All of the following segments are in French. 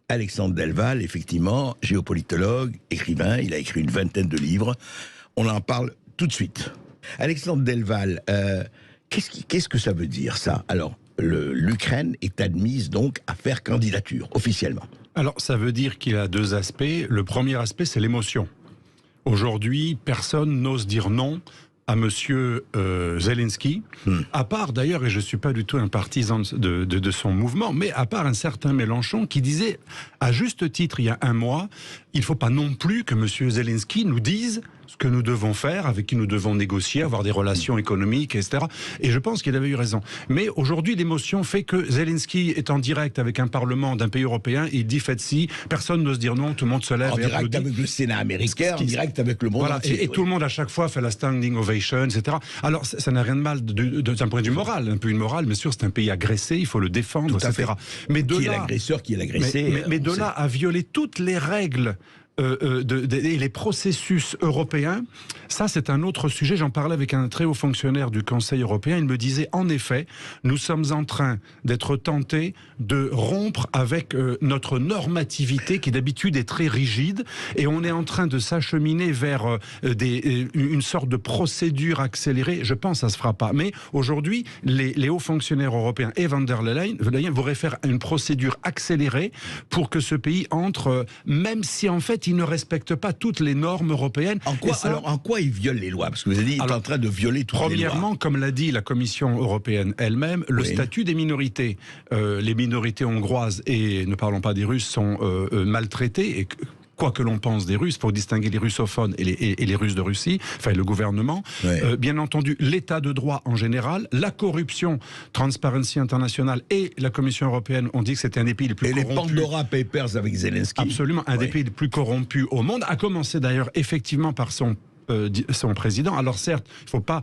Alexandre Delval, effectivement, géopolitologue, écrivain, il a écrit une vingtaine de livres. On en parle tout de suite. Alexandre Delval, qu'est-ce que ça veut dire ça? Alors, l'Ukraine est admise donc à faire candidature, officiellement. Alors, ça veut dire qu'il a deux aspects. Le premier aspect, c'est l'émotion. Aujourd'hui, personne n'ose dire non à monsieur Zelensky, à part d'ailleurs, et je ne suis pas du tout un partisan de son mouvement, mais à part un certain Mélenchon qui disait, à juste titre, il y a un mois, il ne faut pas non plus que monsieur Zelensky nous dise ce que nous devons faire, avec qui nous devons négocier, avoir des relations économiques, etc. Et je pense qu'il avait eu raison. Mais aujourd'hui, l'émotion fait que Zelensky est en direct avec un parlement d'un pays européen, il dit faites ci, personne n'ose dire non, tout le monde se lève. En direct avec le Sénat américain, en direct avec le monde entier. Et tout le monde à chaque fois fait la standing ovation, etc. Alors ça n'a rien de mal d'un point de vue moral, un peu une morale, bien sûr, c'est un pays agressé, il faut le défendre, etc. Mais de qui est l'agresseur, qui est l'agressé. Mais de là à violer toutes les règles et les processus européens, ça c'est un autre sujet. J'en parlais avec un très haut fonctionnaire du Conseil européen. Il me disait, en effet, nous sommes en train d'être tentés de rompre avec notre normativité qui d'habitude est très rigide, et on est en train de s'acheminer vers une sorte de procédure accélérée. Je pense que ça ne se fera pas. Mais aujourd'hui, les hauts fonctionnaires européens et Van der Leyen voudraient faire une procédure accélérée pour que ce pays entre, même si en fait il ne respecte pas toutes les normes européennes. Alors, en quoi il viole les lois? Parce que vous avez dit, il est en train de violer toutes les lois. Premièrement, comme l'a dit la Commission européenne elle-même, le statut des minorités. Les minorités hongroises, et ne parlons pas des Russes, sont maltraitées, et quoi que l'on pense des Russes, il faut distinguer les russophones et les Russes de Russie, enfin le gouvernement. Bien entendu, l'état de droit en général, la corruption, Transparency International et la Commission européenne ont dit que c'était un des pays les plus corrompus. Et les Pandora Papers avec Zelensky. Absolument, un des pays les plus corrompus au monde, a commencé d'ailleurs effectivement par son président. Alors certes, il ne faut pas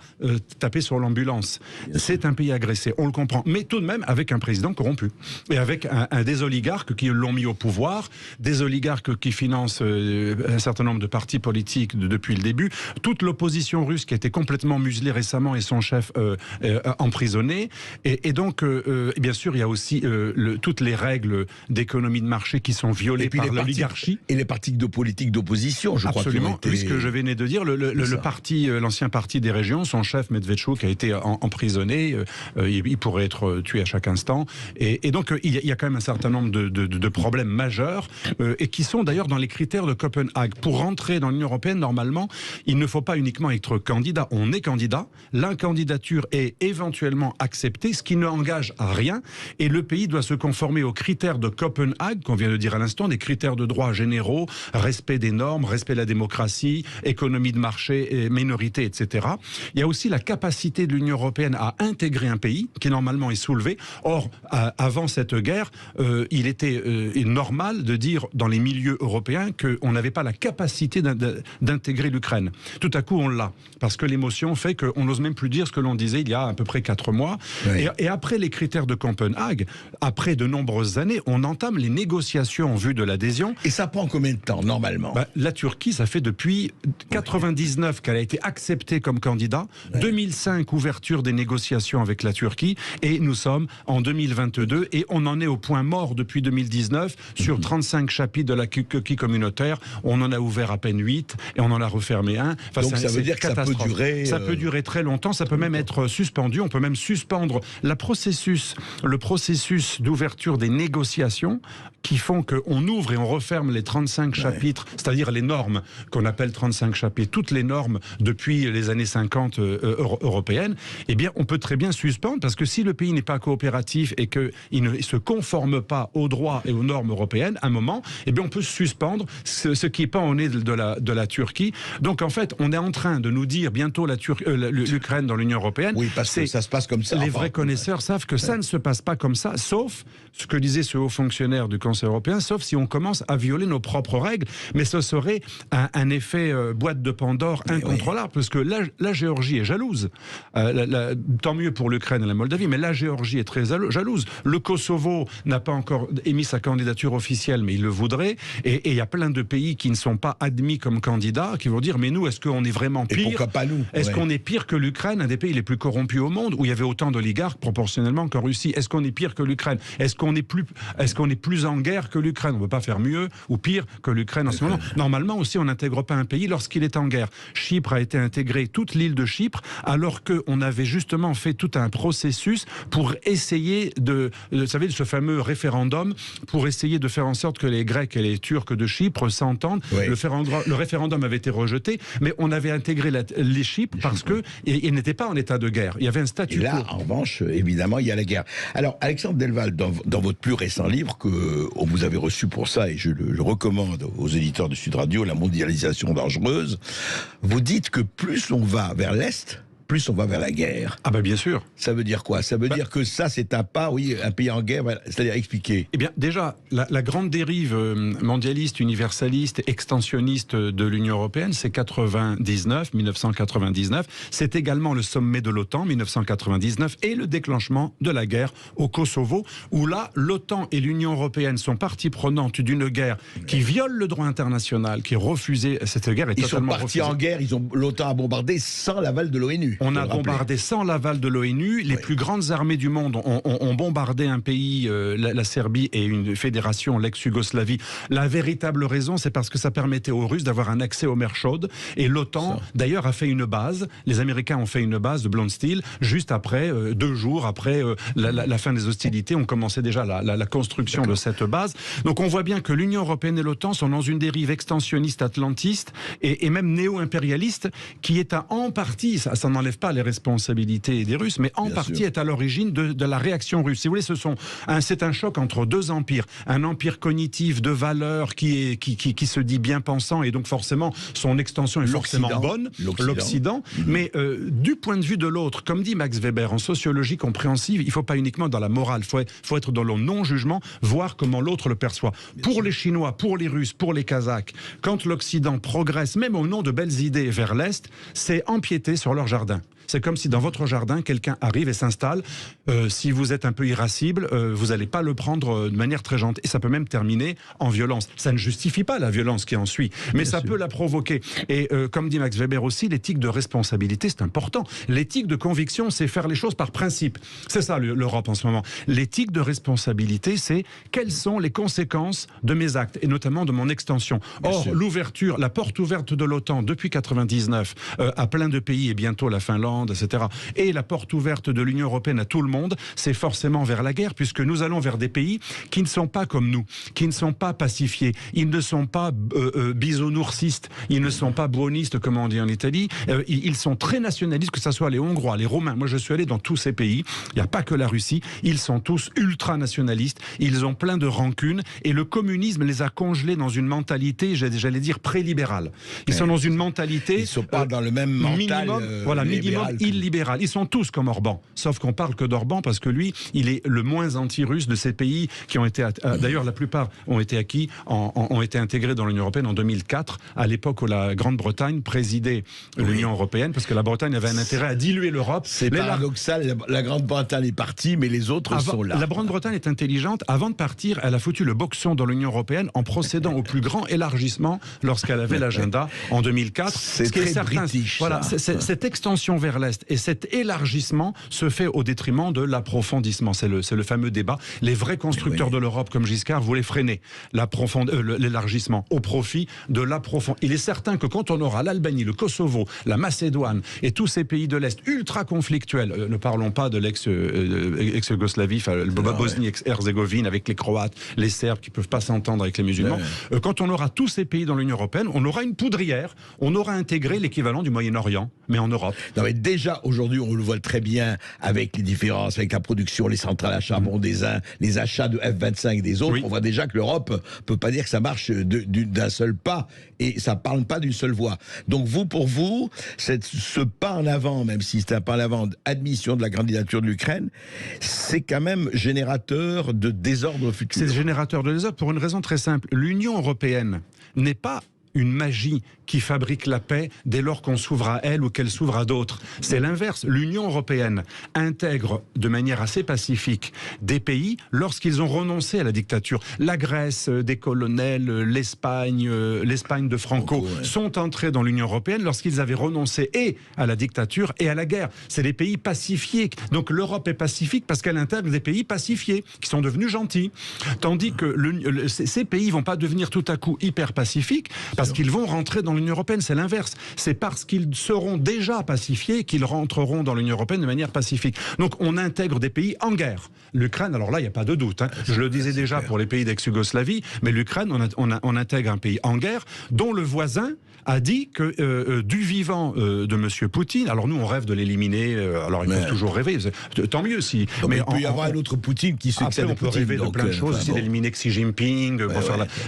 taper sur l'ambulance. C'est un pays agressé, on le comprend. Mais tout de même avec un président corrompu. Et avec des oligarques qui l'ont mis au pouvoir, des oligarques qui financent un certain nombre de partis politiques depuis le début. Toute l'opposition russe qui a été complètement muselée récemment et son chef emprisonné. Et donc, bien sûr, il y a aussi toutes les règles d'économie de marché qui sont violées par l'oligarchie. Et les partis de politique d'opposition, je crois. Absolument, oui, ce que je venais de dire. L'ancien parti des régions, son chef Medvedchuk a été emprisonné, il pourrait être tué à chaque instant, et donc il y a quand même un certain nombre de problèmes majeurs, et qui sont d'ailleurs dans les critères de Copenhague. Pour rentrer dans l'Union européenne, normalement, il ne faut pas uniquement être candidat, on est candidat, la candidature est éventuellement acceptée, ce qui ne engage à rien, et le pays doit se conformer aux critères de Copenhague, qu'on vient de dire à l'instant, des critères de droit généraux, respect des normes, respect de la démocratie, économie de marché, minorités, etc. Il y a aussi la capacité de l'Union européenne à intégrer un pays qui normalement est soulevé. Or, avant cette guerre, il était normal de dire dans les milieux européens qu'on n'avait pas la capacité d'intégrer l'Ukraine. Tout à coup, on l'a. Parce que l'émotion fait qu'on n'ose même plus dire ce que l'on disait il y a à peu près 4 mois. Oui. Et après les critères de Copenhague, après de nombreuses années, on entame les négociations en vue de l'adhésion. Et ça prend combien de temps, normalement? La Turquie, ça fait depuis 99 qu'elle a été acceptée comme candidat, 2005 ouverture des négociations avec la Turquie, et nous sommes en 2022 et on en est au point mort depuis 2019 sur 35 chapitres de la coquille communautaire. On en a ouvert à peine 8 et on en a refermé un. Enfin, donc ça veut dire que ça peut durer... Ça peut durer très longtemps, ça peut même être suspendu, on peut même suspendre le processus d'ouverture des négociations qui font qu'on ouvre et on referme les 35 chapitres, c'est-à-dire les normes qu'on appelle 35 chapitres, toutes les normes depuis les années 50 européennes, eh bien on peut très bien suspendre, parce que si le pays n'est pas coopératif et qu'il ne se conforme pas aux droits et aux normes européennes, à un moment, eh bien on peut suspendre ce qui est pas au nez de la Turquie. Donc en fait, on est en train de nous dire bientôt l'Ukraine dans l'Union européenne. Oui, parce que ça se passe comme ça. Les vrais connaisseurs savent que ça ne se passe pas comme ça, sauf ce que disait ce haut fonctionnaire du Conseil européen, sauf si on commence à violer nos propres règles. Mais ce serait un effet boîte de Pandore Pandore incontrôlable, parce que la Géorgie est jalouse. Tant mieux pour l'Ukraine et la Moldavie, mais la Géorgie est très jalouse. Le Kosovo n'a pas encore émis sa candidature officielle, mais il le voudrait. Et il y a plein de pays qui ne sont pas admis comme candidats, qui vont dire, mais nous, est-ce qu'on est vraiment pire? Et pourquoi pas nous? Est-ce qu'on est pire que l'Ukraine, un des pays les plus corrompus au monde, où il y avait autant d'oligarques proportionnellement qu'en Russie? Est-ce qu'on est pire que l'Ukraine? Est-ce qu'on est plus en guerre que l'Ukraine? On ne peut pas faire mieux ou pire que l'Ukraine en ce moment. Normalement aussi, on n'intègre pas un pays lorsqu'il est en guerre. Chypre a été intégrée, toute l'île de Chypre, alors qu'on avait justement fait tout un processus pour essayer vous savez, ce fameux référendum, pour essayer de faire en sorte que les Grecs et les Turcs de Chypre s'entendent. Oui. Le référendum avait été rejeté, mais on avait intégré les Chypres parce qu'ils n'étaient pas en état de guerre. Il y avait un statut quo. Et là, en revanche, évidemment, il y a la guerre. Alors, Alexandre Delval, dans votre plus récent livre, que vous avez reçu pour ça, et je le recommande aux éditeurs de Sud Radio, La mondialisation dangereuse, vous dites que plus on va vers l'Est, plus on va vers la guerre. Ah ben bien sûr. Ça veut dire quoi? Ça veut dire que ça, c'est un pas, oui, un pays en guerre, c'est-à-dire expliquer. Eh bien, déjà, la grande dérive mondialiste, universaliste, extensionniste de l'Union européenne, c'est 1999. C'est également le sommet de l'OTAN, 1999, et le déclenchement de la guerre au Kosovo, où là, l'OTAN et l'Union européenne sont parties prenantes d'une guerre qui viole le droit international, qui est refusée. Cette guerre est totalement refusée. Ils sont partis en guerre, l'OTAN a bombardé sans l'aval de l'ONU. On a bombardé sans l'aval de l'ONU. Les plus grandes armées du monde ont bombardé un pays, la Serbie et une fédération, l'ex-Yougoslavie. La véritable raison, c'est parce que ça permettait aux Russes d'avoir un accès aux mers chaudes. Et l'OTAN, d'ailleurs, a fait une base. Les Américains ont fait une base de Blonde Steel juste après, 2 jours après la fin des hostilités. On commençait déjà la construction de cette base. Donc on voit bien que l'Union européenne et l'OTAN sont dans une dérive extensionniste, atlantiste et même néo-impérialiste qui est en partie, ça n'enlève pas les responsabilités des Russes, mais en partie est à l'origine de la réaction russe. Si vous voulez, c'est un choc entre 2 empires. Un empire cognitif de valeurs qui se dit bien pensant, et donc forcément son extension est forcément bonne, l'Occident. Mais du point de vue de l'autre, comme dit Max Weber, en sociologie compréhensive, il ne faut pas uniquement dans la morale, il faut être dans le non-jugement, voir comment l'autre le perçoit. Pour les Chinois, pour les Russes, pour les Kazakhs, quand l'Occident progresse, même au nom de belles idées vers l'Est, c'est empiéter sur leur jardin. C'est comme si dans votre jardin, quelqu'un arrive et s'installe. Si vous êtes un peu irascible, vous n'allez pas le prendre de manière très gentille. Et ça peut même terminer en violence. Ça ne justifie pas la violence qui en suit, mais ça peut la provoquer. Et comme dit Max Weber aussi, l'éthique de responsabilité, c'est important. L'éthique de conviction, c'est faire les choses par principe. C'est ça l'Europe en ce moment. L'éthique de responsabilité, c'est quelles sont les conséquences de mes actes, et notamment de mon extension. Or, l'ouverture, la porte ouverte de l'OTAN depuis 1999 à plein de pays, et bientôt la Finlande, etc. Et la porte ouverte de l'Union européenne à tout le monde, c'est forcément vers la guerre, puisque nous allons vers des pays qui ne sont pas comme nous, qui ne sont pas pacifiés, ils ne sont pas bisounourcistes, ils ne sont pas buonistes, comme on dit en Italie, ils sont très nationalistes, que ce soit les Hongrois, les Romains. Moi, je suis allé dans tous ces pays, il n'y a pas que la Russie, ils sont tous ultra-nationalistes, ils ont plein de rancunes, et le communisme les a congelés dans une mentalité, j'allais dire, pré-libérale. Ils sont dans une mentalité... Ils ne sont pas dans le même mental minimum illibéral. Ils sont tous comme Orban, sauf qu'on parle que d'Orban parce que lui, il est le moins anti-russe de ces pays qui ont été... D'ailleurs, la plupart ont été acquis, ont été intégrés dans l'Union européenne en 2004, à l'époque où la Grande-Bretagne présidait l'Union européenne, parce que la Bretagne avait un intérêt à diluer l'Europe. C'est paradoxal, la Grande-Bretagne est partie, mais les autres sont là. La Grande-Bretagne est intelligente. Avant de partir, elle a foutu le boxon dans l'Union européenne en procédant au plus grand élargissement lorsqu'elle avait l'agenda en 2004. C'est très british. Voilà, cette extension vers l'Est et cet élargissement se fait au détriment de l'approfondissement. C'est le fameux débat. Les vrais constructeurs de l'Europe, comme Giscard, voulaient freiner l'élargissement au profit de l'approfondissement. Il est certain que quand on aura l'Albanie, le Kosovo, la Macédoine et tous ces pays de l'Est ultra conflictuels, ne parlons pas de l'ex-Yougoslavie, Bosnie-Herzégovine avec les Croates, les Serbes qui ne peuvent pas s'entendre avec les musulmans. Quand on aura tous ces pays dans l'Union européenne, on aura une poudrière, on aura intégré l'équivalent du Moyen-Orient, mais en Europe. Non, mais déjà, aujourd'hui, on le voit très bien avec les différences, avec la production, les centrales à charbon des uns, les achats de F-25 des autres. On voit déjà que l'Europe ne peut pas dire que ça marche d'un seul pas, et ça ne parle pas d'une seule voix. Donc pour vous, ce pas en avant, même si c'est un pas en avant, admission de la candidature de l'Ukraine, c'est quand même générateur de désordre futur. C'est générateur de désordre pour une raison très simple. L'Union européenne n'est pas une magie qui fabrique la paix dès lors qu'on s'ouvre à elle ou qu'elle s'ouvre à d'autres. C'est l'inverse. L'Union européenne intègre de manière assez pacifique des pays lorsqu'ils ont renoncé à la dictature. La Grèce, des colonels, l'Espagne de Franco sont entrés dans l'Union européenne lorsqu'ils avaient renoncé et à la dictature et à la guerre. C'est des pays pacifiés. Donc l'Europe est pacifique parce qu'elle intègre des pays pacifiés qui sont devenus gentils. Tandis que ces pays ne vont pas devenir tout à coup hyper pacifiques parce qu'ils vont rentrer dans l'Union européenne. C'est l'inverse. C'est parce qu'ils seront déjà pacifiés qu'ils rentreront dans l'Union européenne de manière pacifique. Donc on intègre des pays en guerre. L'Ukraine, alors là, il n'y a pas de doute. Hein. Je le disais déjà pour les pays d'ex-Yougoslavie, mais l'Ukraine, on intègre un pays en guerre dont le voisin a dit que du vivant de M. Poutine, alors nous on rêve de l'éliminer, alors ils peuvent toujours rêver, tant mieux si... Mais il peut y avoir un autre Poutine qui succède à Poutine. On peut rêver de plein de choses, aussi d'éliminer Xi Jinping,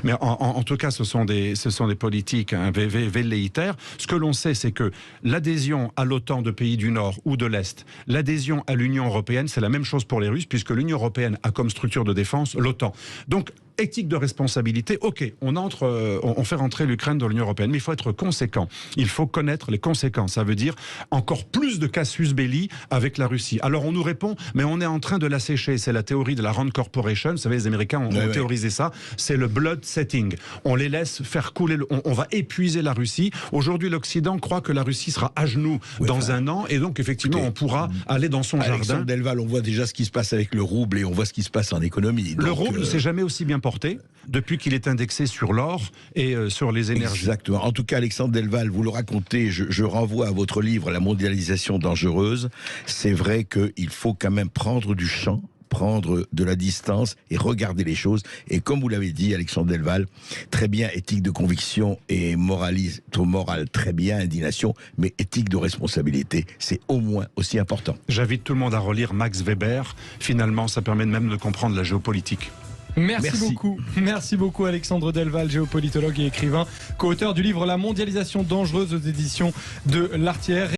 mais en tout cas ce sont des politiques velléitaires. Ce que l'on sait, c'est que l'adhésion à l'OTAN de pays du Nord ou de l'Est, l'adhésion à l'Union européenne, c'est la même chose pour les Russes, puisque l'Union européenne a comme structure de défense l'OTAN. Donc, éthique de responsabilité, ok, on fait rentrer l'Ukraine dans l'Union européenne, mais il faut être conséquent. Il faut connaître les conséquences. Ça veut dire encore plus de casus belli avec la Russie. Alors on nous répond, mais on est en train de l'assécher. C'est la théorie de la Rand Corporation. Vous savez, les Américains ont théorisé ça. C'est le blood setting. On les laisse faire couler. On va épuiser la Russie. Aujourd'hui, l'Occident croit que la Russie sera à genoux dans un an, et donc effectivement, on pourra aller dans son jardin. Alexandre Delval, on voit déjà ce qui se passe avec le rouble et on voit ce qui se passe en économie. Le rouble ne s'est jamais aussi bien porté depuis qu'il est indexé sur l'or et sur les énergies. Exactement. En tout cas, Alexandre Delval, vous le racontez, je renvoie à votre livre « La mondialisation dangereuse ». C'est vrai qu'il faut quand même prendre du champ, prendre de la distance et regarder les choses. Et comme vous l'avez dit, Alexandre Delval, très bien éthique de conviction et moralisme moral, très bien indignation, mais éthique de responsabilité, c'est au moins aussi important. J'invite tout le monde à relire Max Weber. Finalement, ça permet même de comprendre la géopolitique. Merci beaucoup Alexandre Delval, géopolitologue et écrivain, co-auteur du livre La mondialisation dangereuse aux éditions de l'Artière.